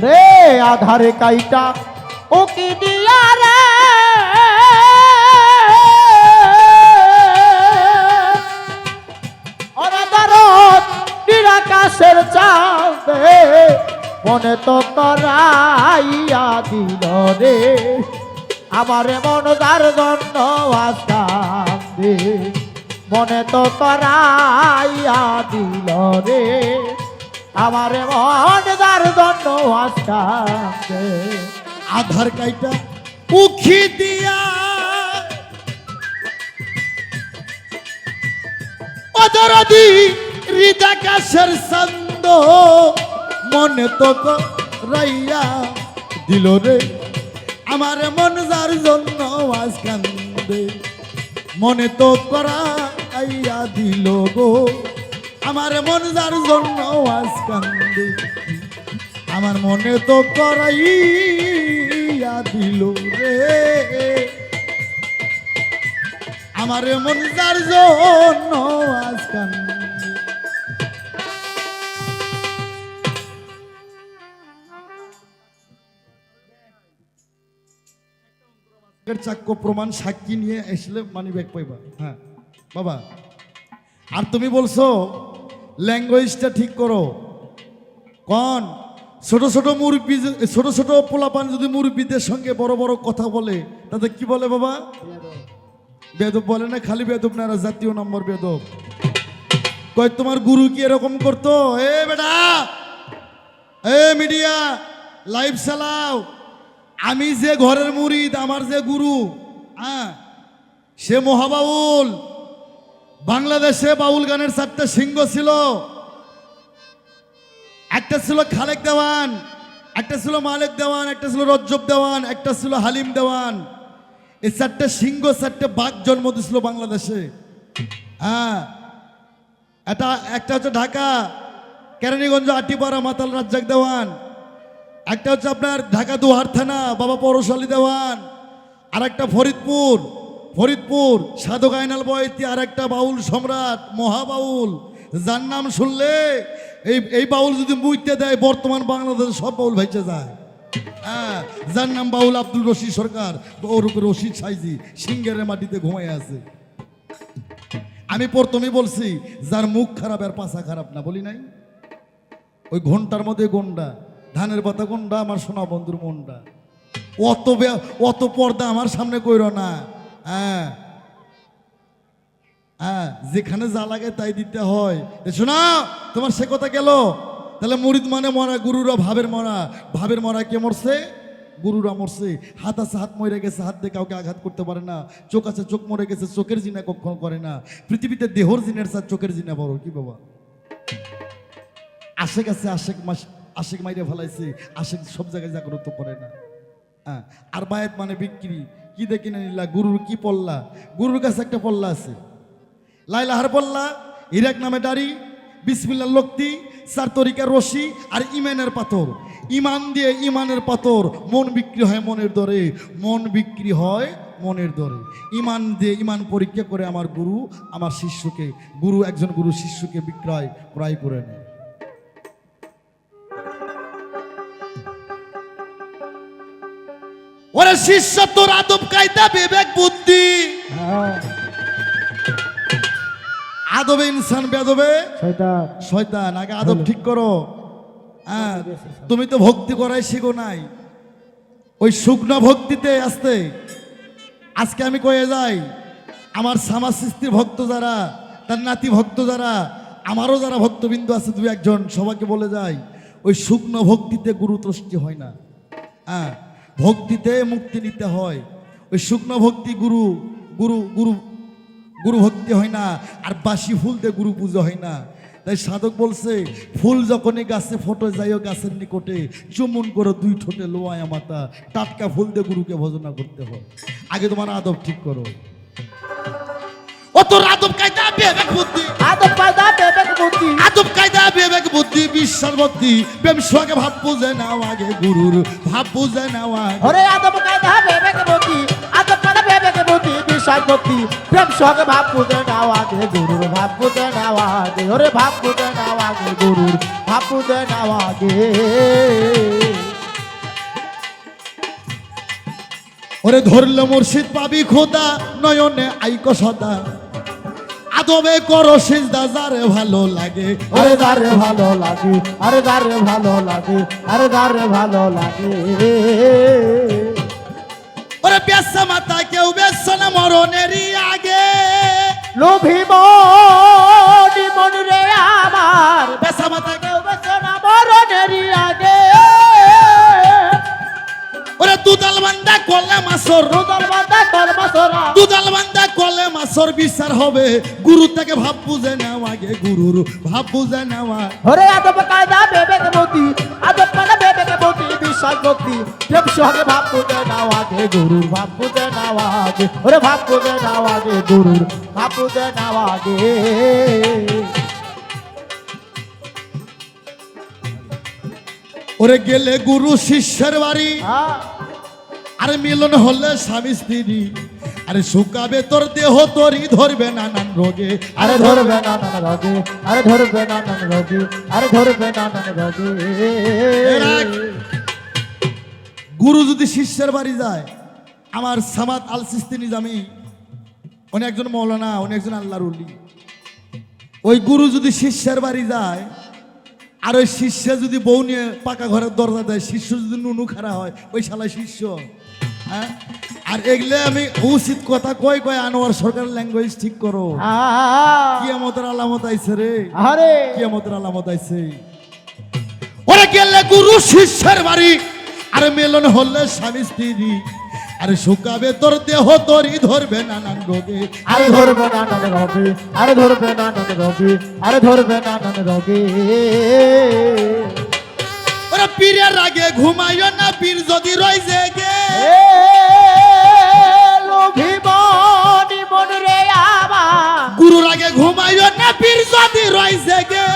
C: রে আধারে কাইটা ও কি দিয়া রে, ওরে দরদ নিরাকাশের চাঁদে মনে তো করাইয়া দিল রে আমার মন যার জন্য আজ কান্দে। মনে তো করাইয়া দিল রে আমার মন যার জন্য আজ কান্দে।
B: আধার কাইটা উখি দিয়া অদরদি হৃদাকাশের ছন্দ মনে তো করাইয়া দিল রে আমার মন যার জন্য আজ কান্দে। মনে তো করাইয়া দিল গো আমার মন যার জন্য আজ কান্দে। আমার মনে তো করাইয়া দিল রে আমার মন যার জন্য আজ কান্দে। চাক্ষ্য প্রমাণ সাক্ষী নিয়ে আসলে মানি ব্যাগ পাইবা। হ্যাঁ বাবা, আর তুমি বলছো ল্যাঙ্গুয়েজটা ঠিক করো। কোন ছোট ছোট মুরব্বী, ছোট ছোট পোলাপান যদি মুরব্বীদের সঙ্গে বড় বড় কথা বলে তাদের কি বলে বাবা? বেদব বলে না, খালি বেদব না, জাতীয় নম্বর বেদব। কয় তোমার গুরু কি এরকম করতো? এ বেটা, এ মিডিয়া লাইভ চালাও, আমি যে ঘরের মুরিদ, আমার যে গুরু, হ্যাঁ সে মহাবাউল। বাংলাদেশে বাউল গানের 4টে সিংহ ছিল। একটা ছিল খালেক দেওয়ান, একটা ছিল মালেক দেওয়ান, একটা ছিল রজ্জব দেওয়ান, একটা ছিল হালিম দেওয়ান। এই 4টে সিংহ, 4টে বাঘ জন্ম দিয়েছিল বাংলাদেশে। হ্যাঁ, একটা হচ্ছে ঢাকা কেরানীগঞ্জ আটিপাড়া মাতাল রাজ্জাক দেওয়ান, একটা হচ্ছে আপনার ঢাকা দুহার থানা বাবা পরশ আলী দেওয়ান, আর একটা ফরিদপুর সাধু গায়নাল বয়তি, আর একটা বাউল সম্রাট মহাবাউল, যার নাম শুনলে এই বাউল যদি মুইতে দেয় বর্তমান বাংলাদেশে সব বাউল ভাইচে যায়। হ্যাঁ, যার নাম বাউল আব্দুল রশিদ সরকার, ওর উপরে রশিদ সাইজি সিঙ্গের মাটিতে ঘুমাই আছে। আমি প্রথমে বলছি যার মুখ খারাপ আর পাছা খারাপ না, বলি নাই? ওই ঘন্টার মধ্যে গন্ডা, ধানের পাতা গন্ডা, আমার সোনা বন্ধুর মনটা। অত পর্দা আমার সামনে কইর না। হ্যাঁ হ্যাঁ, যেখানে যা লাগে তাই দিতে হয়। শোনা, তোমার সে কথা গেল। তাহলে মুরিদ মানে মরা, গুরুরা ভাবের মরা। ভাবের মরা কে মরছে? গুরুরা মরছে। হাত আছে, হাত মরে গেছে, হাত দিয়ে কাউকে আঘাত করতে পারে না। চোখ আছে, চোখ মরে গেছে, চোখের জিনা কখনো করে না। পৃথিবীতে দেহর জিনের সাথে চোখের জিনা বড়। কি বাবা, আশেক আছে, আশেক মাইরে ফেলাইছে, আশেক সব জায়গায় জাগ্রত করে না। হ্যাঁ, আর বায়াত মানে বিক্রি। কি দেখি না নিলা? গুরুর কি পল্লা? গুরুর কাছে একটা পল্লা আছে, লাইলাহার পল্লা, হিরাক নামে দাড়ি, বিসমিল্লার লক্তি, 4 তরিকার রশি, আর ইমানের পাথর। ইমান দিয়ে ইমানের পাথর। মন বিক্রি হয় মনের দরে, মন বিক্রি হয় মনের দরে। ইমান দিয়ে ইমান পরীক্ষা করে আমার গুরু আমার শিষ্যকে, একজন গুরু শিষ্যকে ক্রয় করে নেয়। ওরে শিষ্য, তোর আদব কায়দা বিবেক বুদ্ধি, আদবে ইনসান বেদবে শয়তান। আগে আদব ঠিক করো। হ্যাঁ, তুমি তো ভক্তি করাই শিখো নাই, ওই শুকনো ভক্তিতে আসতে। আজকে আমি কয়ে যাই, আমার সামাজ সৃষ্টির ভক্ত যারা, তার নাতি ভক্ত যারা, আমারও যারা ভক্তবিন্দু আছে 2-1 জন, সবাইকে বলে যাই, ওই শুকনো ভক্তিতে গুরু তৃষ্টি হয় না। হ্যাঁ, ভক্তিতে মুক্তি নিতে হয়। ওই শুকনো ভক্তি গুরু গুরু গুরু গুরু ভক্তি হয় না, আর বাসি ফুল দিয়ে গুরু পুজো হয় না। তাই সাধক বলছে, ফুল যখনই গাছে ফটো যাইও গাছের নিকটে, চুমুন করো দুই ঠোঁটে লোয়ায়া মাতা, টাটকা ফুল দিয়ে গুরুকে ভজনা করতে হয়। আগে তোমার আদব ঠিক করো। ও তোর আদব কায়দা বিবেক বুদ্ধি,
C: আদব কায়দা বিবেক বুদ্ধি,
B: আদব কায়দা বিবেক বুদ্ধি, বিশ্বাস ভক্তি প্রেম সোহাগে ভাব বুঝে নাও আগে গুরুর ভাব বুঝে নাও আগে।
C: ওরে আদব কায়দা বিবেক বুদ্ধি, আদব কায়দা বিবেক বুদ্ধি, বিশ্বাস ভক্তি প্রেম সঙ্গে ভাব বুঝে নাও আগে গুরুর ভাব বুঝে নাও আগে। ওরে ভাব বুঝে নাও আগে গুরুর ভাব বুঝে নাও আগে।
B: ওরে ধরলে মুর্শিদ পাবি খোদা, নয়নে আইকো সদা, আদবে করো সিজদা যারে ভালো লাগে।
C: আরে যারে ভালো লাগে, আরে যারে ভালো লাগে, আরে যারে ভালো লাগে।
B: ওরে বেসা মাতা কেউ বেশ না মরণেরই আগে,
C: লোভী মনি মন রে আমার,
B: বেসা মাতা
C: কেউ বেসনা মরণেরই আগে।
B: ওরে দুদাল বান্দা কলে মাসর,
C: রুদল বান্দা কলমা সরা,
B: দুদাল বান্দা কলে মাসর বিচার হবে, গুরু থেকে ভাব বুঝে নেওয়া আগে গুরুর ভাব বুঝে নেওয়া।
C: ওরে আদব কায়দা বিবেক বুদ্ধি, আদব কায়দা বিবেক বুদ্ধি, বিশ্বাস ভক্তি প্রেম সঙ্গে ভাব বুঝে নাও আগে গুরুর ভাব বুঝে নাও আগে। ওরে ভাব বুঝে নাও আগে গুরুর ভাব বুঝে নাও আগে।
B: ওরে গেলে গুরু শিষ্যের বাড়ি,
C: হ্যাঁ,
B: আরে মিলন হলে স্বামী স্ত্রী, আরে শুকাবে তোর দেহ তোরই ধরবে নানান রোগে।
C: আরে ধরবে নানান রোগে, আরে ধরবে নানান রোগে, আরে ধরবে নানান রোগে।
B: গুরু যদি শিষ্যের বাড়ি যায়, আমার সামাদ আল সিস্তি নিজামি, উনি একজন মৌলানা, উনি একজন আল্লাহর ওলি। ওই গুরু যদি শিষ্যের বাড়ি যায়, আর ওই শিষ্য যদি বউ নিয়ে পাকা ঘরের দরজা দেয়, শিষ্য যদি নুনু খারা হয়, ওই শালা শিষ্য। হ্যাঁ, আর এগুলো আমি উচিত কথা কই কই, আনোয়ার সরকারের ল্যাঙ্গুয়েজ ঠিক করো। কিয়ামতের আলামত আইছে রে,
C: আরে
B: কিয়ামতের আলামত আইছে। ওরা গেলে গুরু শিষ্যের বাড়ি, আরে মেলন হলে স্বামী স্ত্রী, আরে শুকাবে তোর দেহ তোরই ধরবে নানান রোগে।
C: আরে ধরবে নানান রোগে, আরে ধরবে নানান রোগে, আরে ধরবে নানান রোগে।
B: ওরা পীরের আগে ঘুমাইও না, পীর যদি রই জেগে।
C: লোভী মনি মন রে আমার,
B: গুরুর আগে ঘুমাইও না, পীর যদি রই জেগে।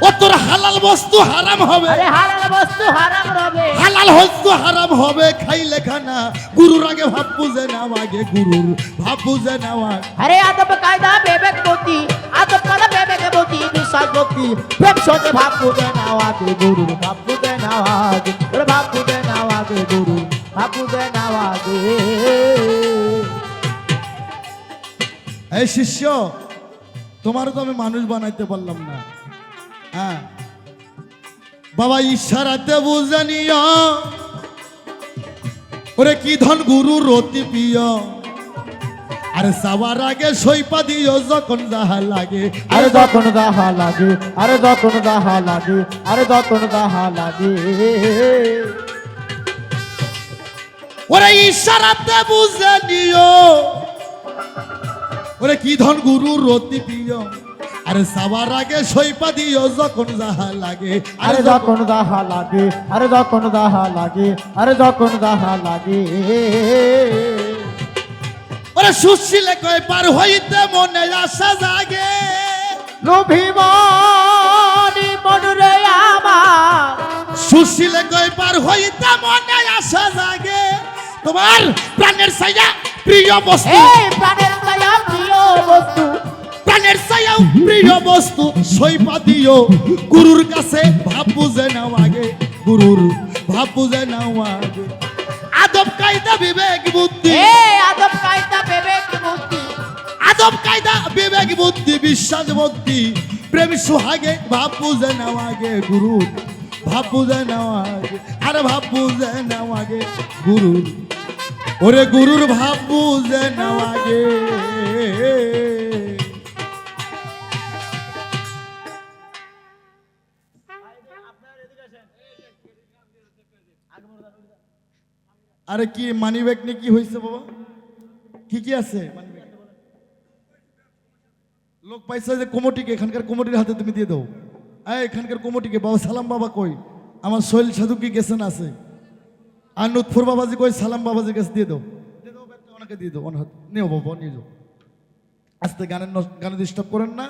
B: ও তোর হালাল বস্তু হারাম হবে,
C: আরে হালাল বস্তু হারাম রবে,
B: হালাল বস্তু হারাম হবে খাইলে খানা। গুরুর আগে ভাব বুঝে নাও আগে গুরুর ভাব বুঝে নেওয়া।
C: আরে আদব কায়দা বিবেক বুদ্ধি, আদব কায়দা বিবেক বুদ্ধি, বিশ্বাস ভক্তি প্রেম সঙ্গে ভাব বুঝে নাও আগে গুরুর ভাব বুঝে নাও আগে। ওরে ভাব বুঝে নাও আগে গুরুর ভাব বুঝে নাও আগে।
B: এই শিষ্য, তোমারও তো আমি মানুষ বানাইতে পারলাম না। হ্যাঁ বাবা, ইশারাতে বুঝে নিও, ওরে কি ধন গুরুর অতি প্রিয়। আরে সবার আগে সইপা দিও যখন যাহা লাগে।
C: আরে যখন যাহা লাগে, আরে যখন যাহা লাগে, আরে যখন যাহা লাগে।
B: ওরে ইশারাতে বুঝে নিও, ওরে কি ধন গুরুর অতি প্রিয়। আরে সবার আগে সইপা দিও যখন যাহা লাগে।
C: আরে যখন যাহা লাগে, আরে যখন যাহা লাগে, আরে যখন যাহা লাগে।
B: ওরে সুশীলে কয় পার হইতে মনে আশা জাগে।
C: লোভী মনি মন রে আমার,
B: সুশীলে কয় পার হইতে মনে আশা জাগে। তোমার প্রাণের ছায়া প্রিয় বস্তু,
C: এই প্রাণের ছায়া প্রিয় বস্তু,
B: প্রাণের ছায়া প্রিয় বস্তু সইপা দিও গুরুর কাছে ভাব বুঝে নাও আগে। গুরুর ভাব বুঝে নাও আগে। আদব কায়দা বিবেক বুদ্ধি,
C: এই আদব কায়দা বিবেক বুদ্ধি,
B: আদব কায়দা বিবেক বুদ্ধি, বিশ্বাস ভক্তি প্রেম সোহাগে ভাব বুঝে নাও আগে। গুরুর ভাব বুঝে নাও আগে, আরে ভাব বুঝে নাও আগে গুরুর। ওরে গুরুর ভাব বুঝে নাও আগে। আরে কি মানি ব্যাগ নিয়ে কি হয়েছে বাবা? কি কি আছে money bag? লোক পাইছে যে কমিটিকে, এখানকার কমিটির হাতে তুমি দিয়ে দাও। এখানকার কমিটিকে, বাবা সালাম বাবা কই? আমার সোহেল সাধু কি গেছেন আছে? আর নুৎফর বাবাজি কই? সালাম বাবাজির কাছে দিয়ে দাও, ওনাকে দিয়ে দাও, ওনার হাতে নিও বাবা, নিয়ে যাও। আস্তে গানের ডিস্টার্ব করেন না।